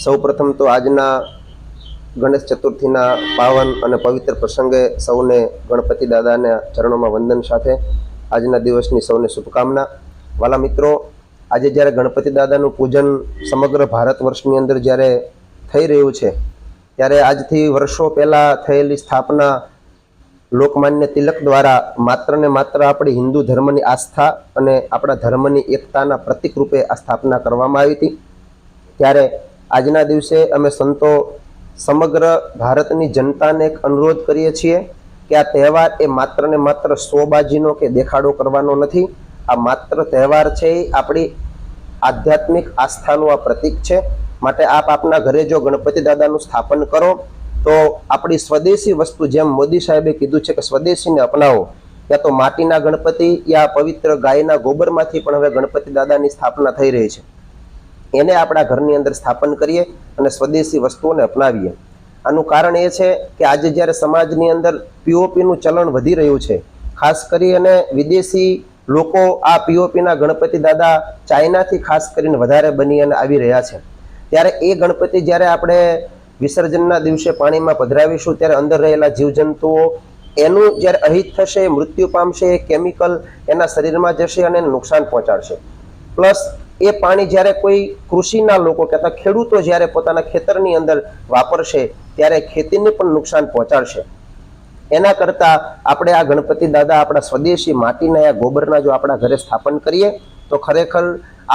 સૌપ્રથમ તો આજના ગણેશ ચતુર્થીના પાવન અને પવિત્ર પ્રસંગે સૌને ગણપતિ દાદાના ચરણોમાં વંદન સાથે આજના દિવસની સૌને શુભકામના. વાલા મિત્રો, આજે જ્યારે ગણપતિ દાદાનું પૂજન સમગ્ર ભારત વર્ષની અંદર જ્યારે થઈ રહ્યું છે, ત્યારે આજથી વર્ષો પહેલાં થયેલી સ્થાપના લોકમાન્ય તિલક દ્વારા માત્ર ને માત્ર આપણી હિન્દુ ધર્મની આસ્થા અને આપણા ધર્મની એકતાના પ્રતીક રૂપે આ સ્થાપના કરવામાં આવી હતી. ત્યારે આજના દિવસે અમે સંતો સમગ્ર ભારતની જનતાને એક અનુરોધ કરીએ છીએ કે આ તહેવાર એ માત્ર ને માત્ર શોબાજીનો કે દેખાડો કરવાનો નથી. આ માત્ર તહેવાર છે, એ આપણી આધ્યાત્મિક આસ્થાનું આ પ્રતીક છે. માટે આપ આપના ઘરે જો ગણપતિ દાદાનું સ્થાપન કરો તો આપણી સ્વદેશી વસ્તુ, જેમ મોદી સાહેબે કીધું છે કે સ્વદેશીને અપનાવો, યા તો માટીના ગણપતિ યા પવિત્ર ગાયના ગોબરમાંથી પણ હવે ગણપતિ દાદાની સ્થાપના થઈ રહી છે, એને આપણા ઘરની અંદર સ્થાપન કરીએ અને સ્વદેશી વસ્તુઓને અપનાવીએ. આનું કારણ એ છે કે આજે જ્યારે સમાજની અંદર પીઓપીનું ચલણ વધી રહ્યું છે, ખાસ કરી અને વિદેશી લોકો આ પીઓપીના ગણપતિ દાદા ચાઇનાથી ખાસ કરીને વધારે બની અને આવી રહ્યા છે, ત્યારે એ ગણપતિ જ્યારે આપણે વિસર્જનના દિવસે પાણીમાં પધરાવીશું ત્યારે અંદર રહેલા જીવજંતુઓ એનું જ્યારે અહિત થશે, મૃત્યુ પામશે, કેમિકલ એના શરીરમાં જશે અને એને નુકસાન પહોંચાડશે. પ્લસ એ પાણી જ્યારે કોઈ કૃષિના લોકો કહેતા ખેડૂતો જ્યારે પોતાના ખેતરની અંદર વાપરશે ત્યારે ખેતીને પણ નુકસાન પહોંચાડશે. એના કરતાં આપણે આ ગણપતિ દાદા આપણા સ્વદેશી માટીના યા ગોબરના જો આપણા ઘરે સ્થાપન કરીએ તો ખરેખર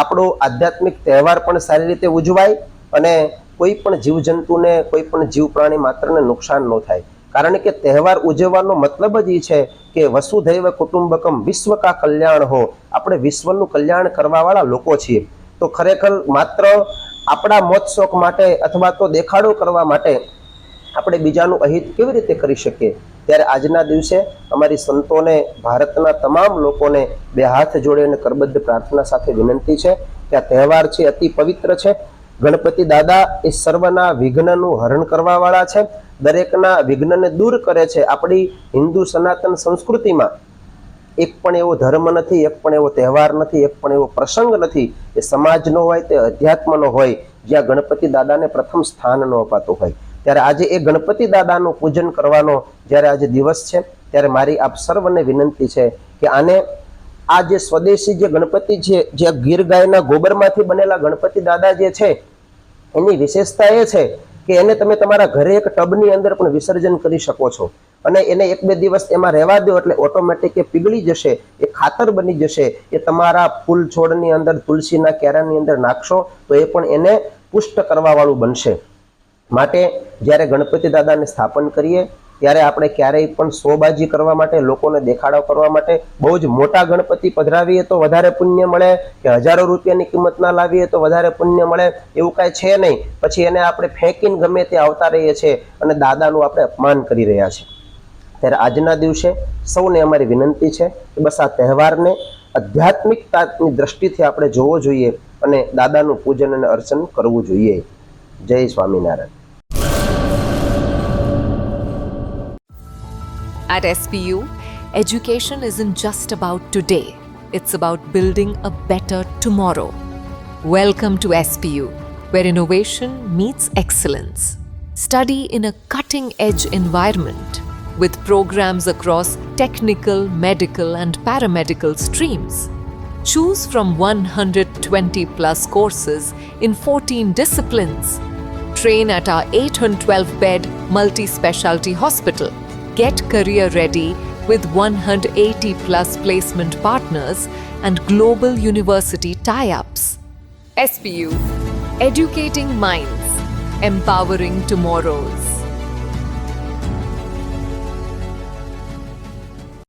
આપણો આધ્યાત્મિક તહેવાર પણ સારી રીતે ઉજવાય અને કોઈ પણ જીવજંતુને, કોઈ પણ જીવ પ્રાણી માત્રને નુકસાન ન થાય. કારણ કે તહેવાર ઉજવવાનો મતલબ જ એ છે કે વસુધૈવ કુટુંબકમ વિશ્વ કા કલ્યાણ હો. આપણે વિશ્વનું કલ્યાણ કરવાવાળા લોકો છીએ. તો ખરેખર માત્ર આપણા મોજ શોખ માટે અથવા તો દેખાડો કરવા માટે આપણે બીજાનું અહિત કેવી રીતે કરી શકીએ? ત્યારે આજના દિવસે અમારી સંતોને, ભારતના તમામ લોકોને બે હાથ જોડે અને કરબદ્ધ પ્રાર્થના સાથે વિનંતી છે કે આ તહેવાર છે અતિ પવિત્ર છે. ગણપતિ દાદા એ સર્વના વિઘ્નનું હરણ કરવાવાળા છે, દરેકના વિઘ્નને દૂર કરે છે. આપણી હિન્દુ સનાતન સંસ્કૃતિમાં એક પણ એવો ધર્મ નથી, એક પણ એવો તહેવાર નથી, એક પણ એવો પ્રસંગ નથી એ સમાજનો હોય, તે અધ્યાત્મનો હોય, જ્યાં ગણપતિ દાદાને પ્રથમ સ્થાન ન અપાતું હોય. ત્યારે આજે એ ગણપતિ દાદાનું પૂજન કરવાનો જ્યારે આજે દિવસ છે, ત્યારે મારી આપ સર્વને વિનંતી છે કે આને આ જે સ્વદેશી જે ગણપતિ છે, જે ગીર ગાયના ગોબરમાંથી બનેલા ગણપતિ દાદા જે છે, એની વિશેષતા એ છે કે એને તમે તમારા ઘરે એક ટબની અંદર પણ વિસર્જન કરી શકો છો અને એને 1-2 દિવસ એમાં રહેવા દો એટલે ઓટોમેટિક એ પીગળી જશે, એ ખાતર બની જશે. એ તમારા ફૂલ છોડની અંદર, તુલસીના કેરાની અંદર નાખશો તો એ પણ એને પુષ્ટ કરવા વાળું બનશે. માટે જ્યારે ગણપતિ દાદાને સ્થાપન કરીએ ત્યારે આપણે ક્યારેય પણ શોબાજી કરવા માટે, લોકોને દેખાડો કરવા માટે બહુ જ મોટા ગણપતિ પધરાવીએ તો વધારે પુણ્ય મળે કે હજારો રૂપિયાની કિંમતના લાવીએ તો વધારે પુણ્ય મળે, એવું કાંઈ છે નહીં. પછી એને આપણે ફેંકીને ગમે તે આવતા રહીએ છીએ અને દાદાનું આપણે અપમાન કરી રહ્યા છીએ. ત્યારે આજના દિવસે સૌને અમારી વિનંતી છે કે બસ આ તહેવારને આધ્યાત્મિકતાની દ્રષ્ટિથી આપણે જોવો જોઈએ અને દાદાનું પૂજન અને અર્ચન કરવું જોઈએ. જય Swaminarayan. At SPU, education isn't just about today, it's about building a better tomorrow. Welcome to SPU, where innovation meets excellence. Study in a cutting-edge environment with programs across technical, medical and paramedical streams. Choose from 120 plus courses in 14 disciplines. Train at our 812-bed multi-specialty hospital. Get career ready with 180 plus placement partners and global university tie-ups. SPU, educating minds, empowering tomorrows.